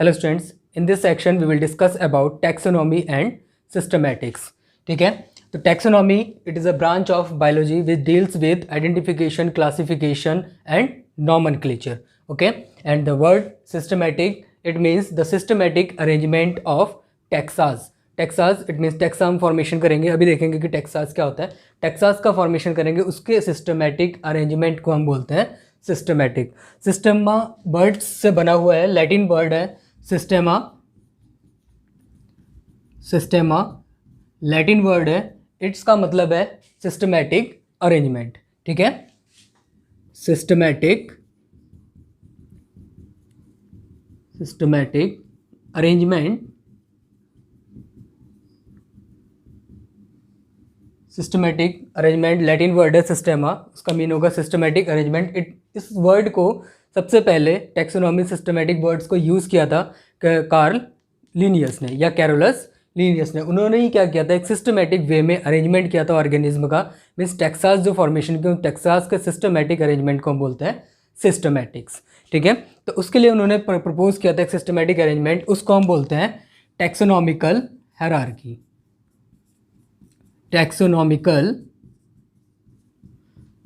Hello students, in this section we will discuss about taxonomy and systematics. ठीक है, तो taxonomy it is a branch of biology which deals with identification, classification and nomenclature. Okay, and the word systematic it means the systematic arrangement of taxas. Taxas it means taxa हम formation करेंगे, अभी देखेंगे कि Texas क्या होता है। Texas का formation करेंगे, उसके सिस्टमैटिक अरेंजमेंट को हम बोलते हैं सिस्टमैटिक। सिस्टमा वर्ड्स से बना हुआ है, लैटिन वर्ड है सिस्टेमा। सिस्टेमा लैटिन वर्ड है, इट्स का मतलब है सिस्टमैटिक अरेंजमेंट। ठीक है, systematic arrangement. Systematic arrangement Latin word है सिस्टेमा, उसका मीन होगा सिस्टमैटिक अरेंजमेंट। इस वर्ड को सबसे पहले टैक्सोनॉमी सिस्टमैटिक वर्ड्स को यूज़ किया था कार्ल लिनियस ने या कैरोलस लिनियस ने। उन्होंने ही क्या किया था, एक सिस्टमैटिक वे में अरेंजमेंट किया था ऑर्गेनिज्म का। मीन्स टैक्सास जो फॉर्मेशन के टैक्सास के सिस्टमैटिक अरेंजमेंट को हम बोलते हैं सिस्टमैटिक्स। ठीक है, तो उसके लिए उन्होंने प्रपोज किया था एक सिस्टमैटिक अरेंजमेंट, उसको हम बोलते हैं taxonomical hierarchy. Taxonomical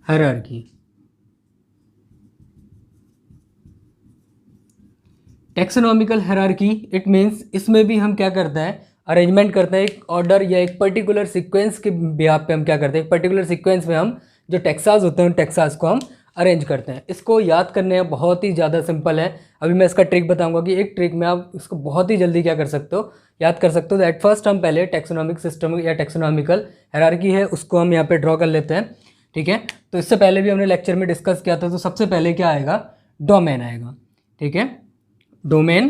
hierarchy. Taxonomical hierarchy it means इसमें भी हम क्या करते हैं, अरेंजमेंट करते हैं एक ऑर्डर या एक पर्टिकुलर सीक्वेंस के बिहाफ पे। हम क्या करते हैं, एक पर्टिकुलर सीक्वेंस में हम जो टैक्सास होते हैं उन टैक्सास को हम अरेंज करते हैं। इसको याद करने में बहुत ही ज़्यादा सिंपल है। अभी मैं इसका ट्रिक बताऊंगा कि एक ट्रिक में आप इसको बहुत ही जल्दी क्या कर सकते हो, याद कर सकते हो। एट फर्स्ट हम पहले टैक्सोनॉमिक सिस्टम या टैक्सोनॉमिकल हायरार्की है उसको हम यहाँ पे ड्रॉ कर लेते हैं। ठीक है, तो इससे पहले भी हमने लेक्चर में डिस्कस किया था। तो सबसे पहले क्या आएगा, डोमेन आएगा। ठीक है, डोमेन,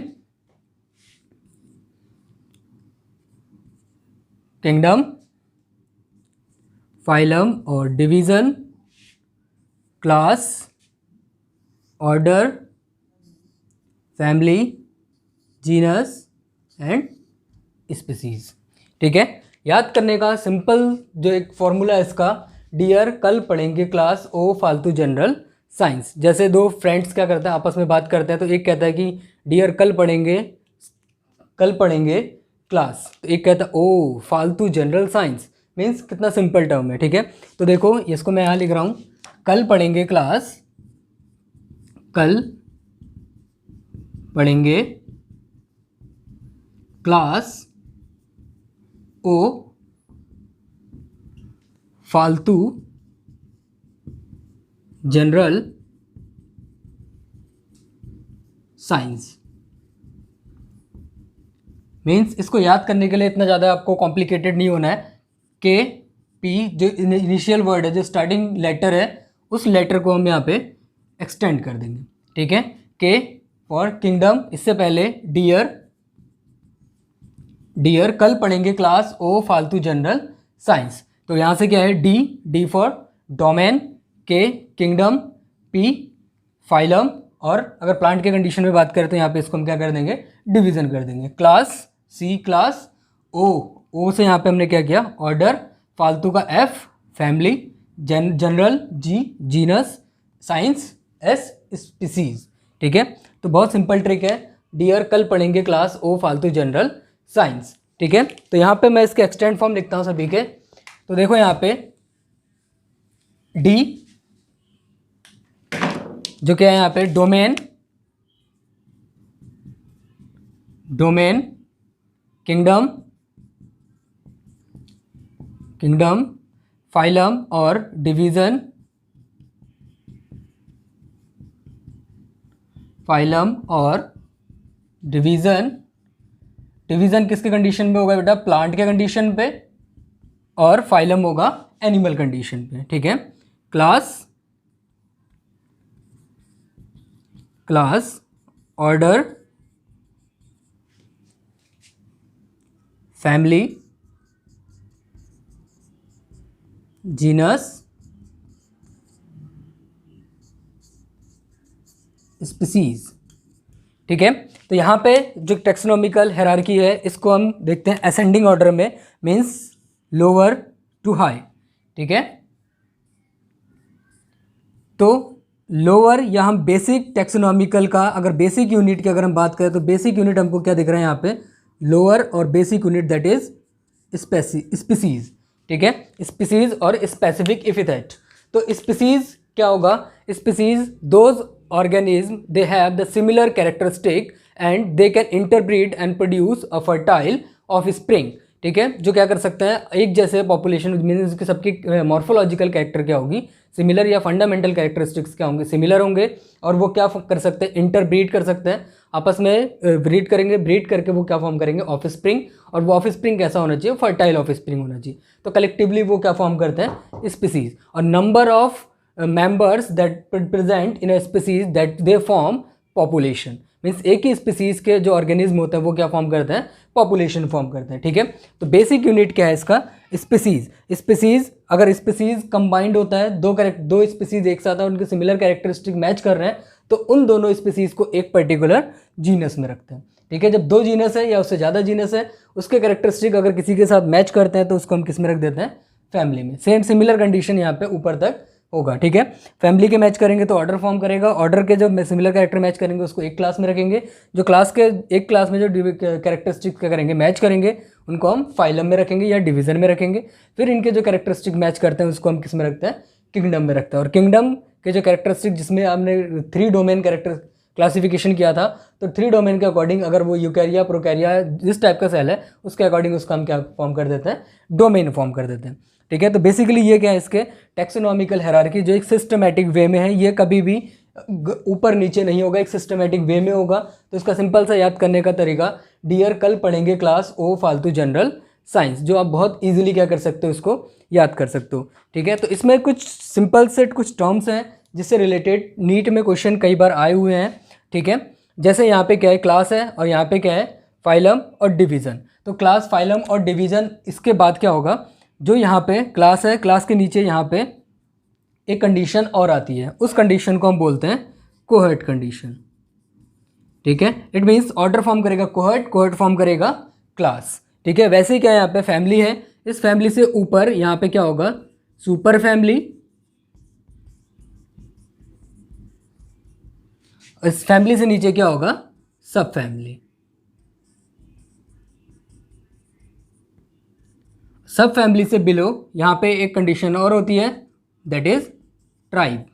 किंगडम, फाइलम और division, class, order, family, genus and species. ठीक है, याद करने का सिंपल जो एक फॉर्मूला है इसका, डियर कल पढ़ेंगे क्लास, ओ फालतू जनरल साइंस। जैसे दो फ्रेंड्स क्या करते हैं, आपस में बात करते हैं, तो एक कहता है कि डियर कल पढ़ेंगे क्लास, तो एक कहता है ओ फालतू जनरल साइंस। मीन्स कितना सिंपल टर्म है। ठीक है, तो देखो इसको मैं यहाँ लिख रहा हूँ, कल पढ़ेंगे क्लास, कल पढ़ेंगे क्लास, ओ फालतू जनरल साइंस। मीन्स इसको याद करने के लिए इतना ज़्यादा आपको कॉम्प्लिकेटेड नहीं होना है। के पी जो इनिशियल वर्ड है, जो स्टार्टिंग लेटर है, उस लेटर को हम यहाँ पे एक्सटेंड कर देंगे। ठीक है, के फॉर किंगडम, इससे पहले डियर कल पढ़ेंगे क्लास, ओ फालतू जनरल साइंस। तो यहाँ से क्या है, डी फॉर डोमेन, के किंगडम, पी फाइलम, और अगर प्लांट के कंडीशन में बात करें तो यहाँ पे इसको हम क्या कर देंगे, डिवीजन कर देंगे। क्लास, सी क्लास, ओ से यहाँ पे हमने क्या किया, ऑर्डर, फालतू का एफ फैमिली, जनरल जी जीनस, साइंस एस स्पीसीज। ठीक है, तो बहुत सिंपल ट्रिक है, डियर कल पढ़ेंगे क्लास, ओ फालतू जनरल साइंस। ठीक है, तो यहाँ पे मैं इसके एक्सटेंड फॉर्म लिखता हूँ सभी के। तो देखो यहाँ पे डी जो क्या है यहाँ पे, डोमेन, किंगडम, फाइलम और डिवीजन, डिवीजन किसके कंडीशन पे होगा बेटा, प्लांट के कंडीशन पे, और फाइलम होगा एनिमल कंडीशन पे। ठीक है, class, order, family, genus, species. ठीक है, तो यहाँ पे जो टैक्सोनॉमिकल हायरार्की है इसको हम देखते हैं असेंडिंग ऑर्डर में, मीन्स लोअर टू हाई। ठीक है, तो लोअर या हम बेसिक टैक्सोनॉमिकल का अगर बेसिक यूनिट की अगर हम बात करें तो बेसिक यूनिट हमको क्या दिख रहा है यहाँ पे, लोअर और basic unit that is species, ठीक है, स्पीसीज और स्पेसिफिक एपिथेट। तो स्पीसीज क्या होगा, species those organism they have the similar characteristic and they can interbreed and produce a fertile of spring, ठीक है, जो क्या कर सकते हैं, एक जैसे पॉपुलेशन मीन्स कि सबकी मॉर्फोलॉजिकल कैरेक्टर क्या होगी, सिमिलर या फंडामेंटल कैरेक्टरिस्टिक्स क्या होंगे, सिमिलर होंगे, और वो क्या कर सकते हैं, इंटरब्रीड कर सकते हैं, आपस में ब्रीड करेंगे, ब्रीड करके वो क्या फॉर्म करेंगे, ऑफ स्प्रिंग, और वो ऑफ स्प्रिंग कैसा होना चाहिए, फर्टाइल ऑफ स्प्रिंग होना चाहिए। तो कलेक्टिवली वो क्या फॉर्म करते हैं, स्पीसीज, और number of members that present in a species that they form population, means एक ही स्पीसीज के जो ऑर्गेनिज्म होते हैं वो क्या फॉर्म करते हैं, पॉपुलेशन फॉर्म करते हैं, ठीक है। तो बेसिक यूनिट क्या है इसका, स्पीसीज। स्पीसीज अगर स्पीसीज कंबाइंड होता है, दो स्पीसीज एक साथ है, उनके सिमिलर कैरेक्टरिस्टिक मैच कर रहे हैं, तो उन दोनों स्पीसीज को एक पर्टिकुलर जीनस में रखते हैं, ठीक है। जब दो जीनस है या उससे ज़्यादा जीनस है, उसके कैरेक्टरिस्टिक अगर किसी के साथ मैच करते हैं तो उसको हम किस में रख देते हैं, फैमिली में। सेम सिमिलर कंडीशन यहाँ पे ऊपर तक होगा, ठीक है। फैमिली के मैच करेंगे तो ऑर्डर फॉर्म करेगा, ऑर्डर के जब सिमिलर कैरेक्टर मैच करेंगे उसको एक क्लास में रखेंगे, जो क्लास के एक क्लास में जो कैरेक्टरिस्टिक क्या करेंगे, मैच करेंगे, उनको हम फाइलम में रखेंगे या डिवीजन में रखेंगे। फिर इनके जो कैरेक्टरिस्टिक मैच करते हैं उसको हम किस में रखते हैं, किंगडम में रखते हैं। और किंगडम के जो कैरेक्टरिस्टिक जिसमें हमने 3 डोमेन कैरेक्टर क्लासिफिकेशन किया था, तो 3 डोमेन के अकॉर्डिंग अगर वो यूकैरिया प्रोकैरिया जिस टाइप का सेल है उसके अकॉर्डिंग उसका हम क्या फॉर्म कर देते हैं, डोमेन फॉर्म कर देते हैं, ठीक है। तो बेसिकली ये क्या है, इसके टैक्सोनॉमिकल हायरार्की जो एक सिस्टमैटिक वे में है, ये कभी भी ऊपर नीचे नहीं होगा, एक सिस्टमैटिक वे में होगा। तो इसका सिंपल सा याद करने का तरीका, डियर कल पढ़ेंगे क्लास ओ फालतू जनरल साइंस, जो आप बहुत इजीली क्या कर सकते हो, इसको याद कर सकते हो, ठीक है। तो इसमें कुछ सिंपल सेट कुछ टर्म्स हैं जिससे रिलेटेड नीट में क्वेश्चन कई बार आए हुए हैं, ठीक है। जैसे यहाँ पे क्या है, क्लास है, और यहाँ पे क्या है, फाइलम और डिवीज़न। तो क्लास, फाइलम और डिवीज़न, इसके बाद क्या होगा, जो यहाँ पे क्लास है, क्लास के नीचे यहाँ पे एक कंडीशन और आती है, उस कंडीशन को हम बोलते हैं कोहर्ट कंडीशन, ठीक है। इट मीन्स ऑर्डर फॉर्म करेगा कोहर्ट, कोहर्ट फॉर्म करेगा क्लास, ठीक है। वैसे ही क्या है, यहाँ पे फैमिली है, इस फैमिली से ऊपर यहाँ पे क्या होगा, सुपर फैमिली, इस फैमिली से नीचे क्या होगा, सब फैमिली। सब फैमिली से बिलो यहाँ पे एक कंडीशन और होती है, दैट इज ट्राइब,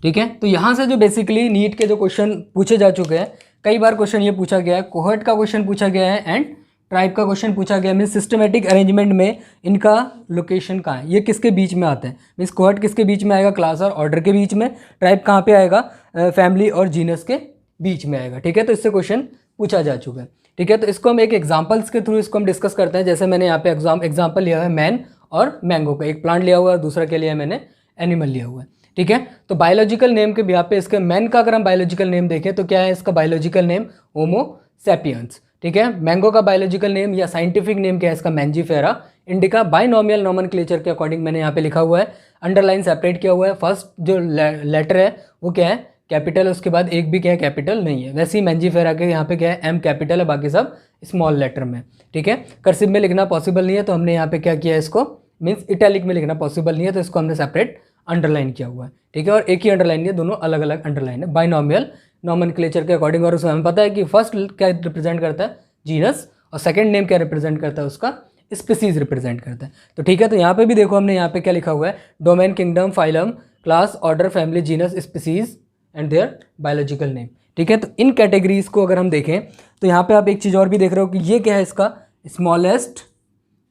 ठीक है। तो यहाँ से जो बेसिकली नीट के जो क्वेश्चन पूछे जा चुके हैं, कई बार क्वेश्चन ये पूछा गया है, कोहर्ट का क्वेश्चन पूछा गया है एंड ट्राइब का क्वेश्चन पूछा गया है। मीन्स सिस्टमेटिक अरेंजमेंट में इनका लोकेशन कहाँ है, ये किसके बीच में आते हैं, मीन्स कोहर्ट किसके बीच में आएगा, क्लास और ऑर्डर के बीच में, ट्राइब कहाँ पे आएगा, फैमिली और जीनस के बीच में आएगा, ठीक है। तो इससे क्वेश्चन पूछा जा चुका है, ठीक है। तो इसको हम एक एग्जाम्पल्स के थ्रू इसको हम डिस्कस करते हैं। जैसे मैंने यहाँ पे एग्जाम्पल लिया है मैन और मैंगो का, एक प्लांट लिया हुआ है, दूसरा के लिए मैंने एनिमल लिया हुआ है, ठीक है। तो बायोलॉजिकल नेम के यहाँ पे इसके मैन का अगर हम बायोलॉजिकल नेम देखें तो क्या है इसका बायोलॉजिकल नेम, होमो सैपियंस, ठीक है। मैंगो का बायोलॉजिकल नेम या साइंटिफिक नेम क्या है इसका, मैंजीफेरा इंडिका। बाइनोमियल नोमेनक्लेचर के अकॉर्डिंग मैंने यहाँ पे लिखा हुआ है, अंडरलाइन सेपरेट किया हुआ है, फर्स्ट जो लेटर है वो क्या है, कैपिटल, उसके बाद एक भी क्या है, कैपिटल नहीं है। वैसे ही मैंजीफेरा के यहाँ पे क्या है, एम कैपिटल है, बाकी सब स्मॉल लेटर में, ठीक है। कर्सिव में लिखना पॉसिबल नहीं है, तो हमने यहाँ पे क्या किया है, इसको मीन्स इटैलिक में लिखना पॉसिबल नहीं है, तो इसको हमने सेपरेट अंडरलाइन किया हुआ है, ठीक है। और एक ही अंडरलाइन है, दोनों अलग अलग अंडरलाइन है बाइनोमियल नोमेनक्लेचर के अकॉर्डिंग। और उसमें हमें पता है कि फर्स्ट क्या रिप्रेजेंट करता है, जीनस, और सेकंड नेम क्या रिप्रेजेंट करता है, उसका स्पीसीज रिप्रेजेंट करता है। तो ठीक है, तो यहाँ पे भी देखो हमने यहाँ पे क्या लिखा हुआ है, domain, kingdom, phylum, class, order, family, genus, species and their biological name, ठीक है। तो इन कैटेगरीज को अगर हम देखें तो यहाँ पे आप एक चीज़ और भी देख रहे हो कि ये क्या है, इसका स्मॉलेस्ट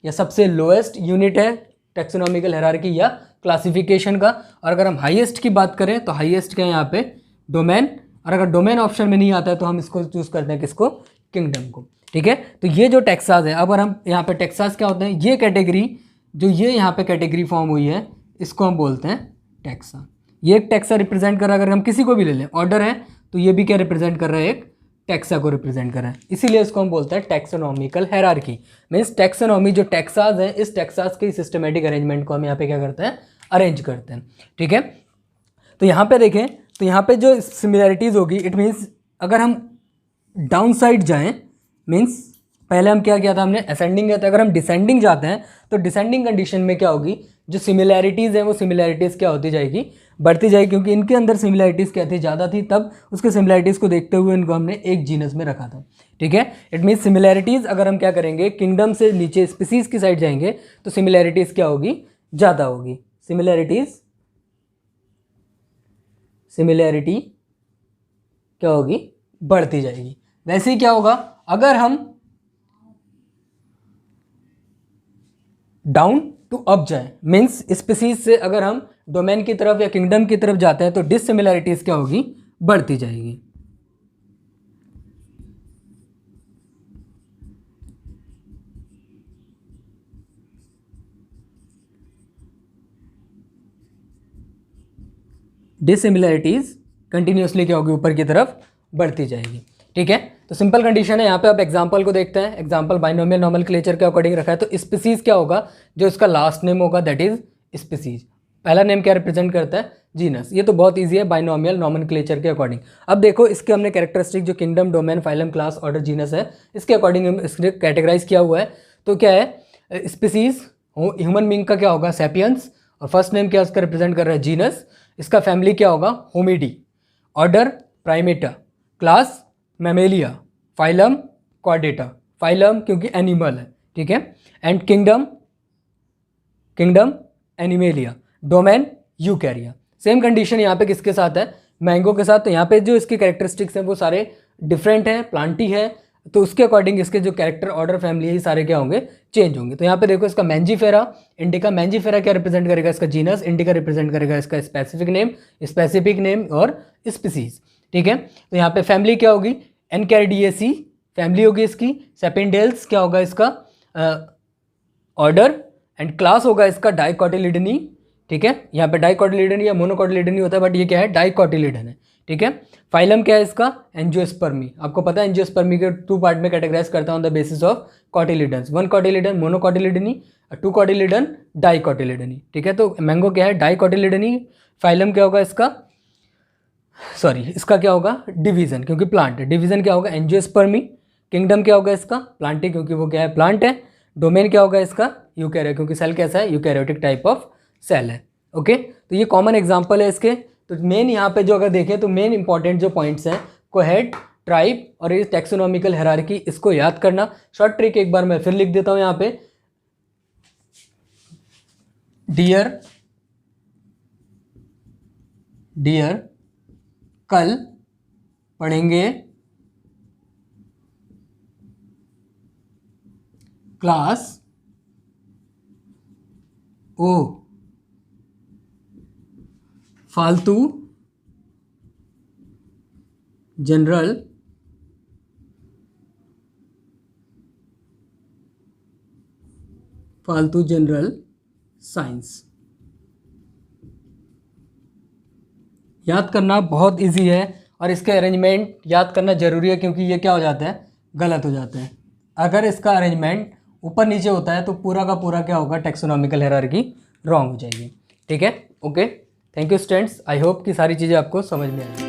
या सबसे लोएस्ट यूनिट है टैक्सोनॉमिकल हायरार्की या क्लासिफिकेशन का। और अगर हम हाईएस्ट की बात करें तो हाईएस्ट क्या है यहाँ पे, डोमेन, और अगर डोमेन ऑप्शन में नहीं आता है तो हम इसको चूज़ करते हैं, किसको, किंगडम को, ठीक है। तो ये जो टेक्सास है, अब अगर हम यहाँ पे टेक्सास क्या होते हैं, ये कैटेगरी जो ये यहाँ पे कैटेगरी फॉर्म हुई है इसको हम बोलते हैं टेक्सा। ये एक टेक्सा रिप्रेजेंट कर रहा है, अगर हम किसी को भी ले लें, ऑर्डर है तो ये भी क्या रिप्रेजेंट कर रहा है, एक टेक्सा को रिप्रेजेंट कर रहा है, इसीलिए इसको हम बोलते हैं टैक्सोनॉमिकल हायरार्की। मीन्स टैक्सोनॉमी जो टेक्सास है, इस टेक्सास के सिस्टमेटिक अरेंजमेंट को हम यहाँ पे क्या करते हैं, अरेंज करते हैं, ठीक है। तो यहाँ पे देखें तो यहाँ पे जो सिमिलैरिटीज़ होगी, इट मीन्स अगर हम डाउन साइड जाएँ, मीन्स पहले हम क्या किया था, हमने असेंडिंग किया था, अगर हम डिसेंडिंग जाते हैं तो डिसेंडिंग कंडीशन में क्या होगी, जो सिमिलैरिटीज़ हैं वो सिमिलैरिटीज़ क्या होती जाएगी, बढ़ती जाएगी, क्योंकि इनके अंदर सिमिलैरिटीज़ क्या थी, ज़्यादा थी, तब उसके सिमिलैरिटीज़ को देखते हुए इनको हमने एक जीनस में रखा था। ठीक है, इट मीन्स सिमिलैरिटीज़ अगर हम क्या करेंगे, किंगडम से नीचे स्पीसीज़ की साइड जाएंगे तो सिमिलैरिटीज़ क्या होगी, ज़्यादा होगी। सिमिलैरिटी क्या होगी, बढ़ती जाएगी। वैसे ही क्या होगा, अगर हम डाउन टू अप जाए, मीन्स स्पीसीज से अगर हम डोमेन की तरफ या किंगडम की तरफ जाते हैं तो डिससिमिलैरिटीज क्या होगी, बढ़ती जाएगी। डिससिमिलैरिटीज कंटिन्यूसली क्या होगी, ऊपर की तरफ बढ़ती जाएगी। ठीक है, तो सिंपल कंडीशन है। यहाँ पे आप एग्जांपल को देखते हैं। एग्जांपल बाइनोमियल नोमेनक्लेचर के अकॉर्डिंग रखा है, तो स्पीसीज क्या होगा, जो इसका लास्ट नेम होगा दैट इज स्पीसीज। पहला नेम क्या रिप्रेजेंट करता है, जीनस। ये तो बहुत ईजी है बाइनोमियल नोमेनक्लेचर के अकॉर्डिंग। अब देखो इसके हमने कैरेक्टरिस्टिक जो kingdom, domain, phylum, class, order, genus है, इसके अकॉर्डिंग इसने कैटेगराइज किया हुआ है। तो क्या है, स्पीसीज ह्यूमन बींग का क्या होगा, सैपियंस, और फर्स्ट नेम क्या उसका रिप्रेजेंट कर रहा है, जीनस। इसका फैमिली क्या होगा, Hominidae. Order Primata, class Mammalia, phylum Chordata, phylum क्योंकि एनिमल है। ठीक है, and kingdom Animalia, domain Eukarya. Same condition यहाँ पे किसके साथ है, मैंगो के साथ। तो यहाँ पे जो इसके कैरेक्टरिस्टिक्स हैं वो सारे डिफरेंट हैं, प्लांटी है, तो उसके अकॉर्डिंग इसके जो कैरेक्टर, ऑर्डर, फैमिली है, ये सारे क्या होंगे, चेंज होंगे। तो यहाँ पे देखो इसका मैंजीफेरा इंडिका, मैंजीफेरा क्या रिप्रेजेंट करेगा, इसका जीनस, इंडिका रिप्रेजेंट करेगा इसका स्पेसिफिक नेम और स्पीसीज। ठीक है, तो यहाँ पे फैमिली क्या होगी, एनकैरिडिएसी फैमिली होगी इसकी। सेपेंडेल्स क्या होगा इसका ऑर्डर, एंड क्लास होगा इसका डाइकोटिलिडनी। ठीक है, यहाँ पे डाइकोटिलिडन या मोनोकोटिलिडनी होता है, बट ये क्या है, डाइकोटिलिडन है। ठीक है, फाइलम क्या है इसका, एंजियोस्पर्मी। आपको पता है एंजियोस्पर्मी के 2 पार्ट में कैटेगराइज करता हूँ the basis of cotyledons. 1 cotyledon monocotyledonae, 2 cotyledon dicotyledonae. ठीक है, तो मैंगो क्या है, डाइकोटिलिडनी। फाइलम क्या होगा इसका, इसका क्या होगा, डिवीजन, क्योंकि प्लांट है। डिवीजन क्या होगा, एंजियोस्पर्मी। किंगडम क्या होगा इसका, प्लांटी, क्योंकि वो क्या है, प्लांट है। डोमेन क्या होगा इसका, यूकैरिया, क्योंकि सेल कैसा है, यूकैरियोटिक टाइप ऑफ सेल है। ओके, तो ये कॉमन एग्जांपल है इसके। तो मेन यहाँ पे जो अगर देखें तो मेन इंपॉर्टेंट जो पॉइंट्स हैं, कोहेड, ट्राइब और ये टैक्सोनॉमिकल हायरार्की, इसको याद करना। शॉर्ट ट्रिक एक बार मैं फिर लिख देता हूँ यहाँ पे, डियर कल पढ़ेंगे क्लास ओ फालतू जनरल साइंस। याद करना बहुत इजी है, और इसके अरेंजमेंट याद करना ज़रूरी है, क्योंकि ये क्या हो जाता है, गलत हो जाता है। अगर इसका अरेंजमेंट ऊपर नीचे होता है तो पूरा का पूरा क्या होगा, टैक्सोनॉमिकल हायरार्की रॉन्ग हो जाएगी। ठीक है, okay, thank you students. I hope कि सारी चीज़ें आपको समझ में आएंगी।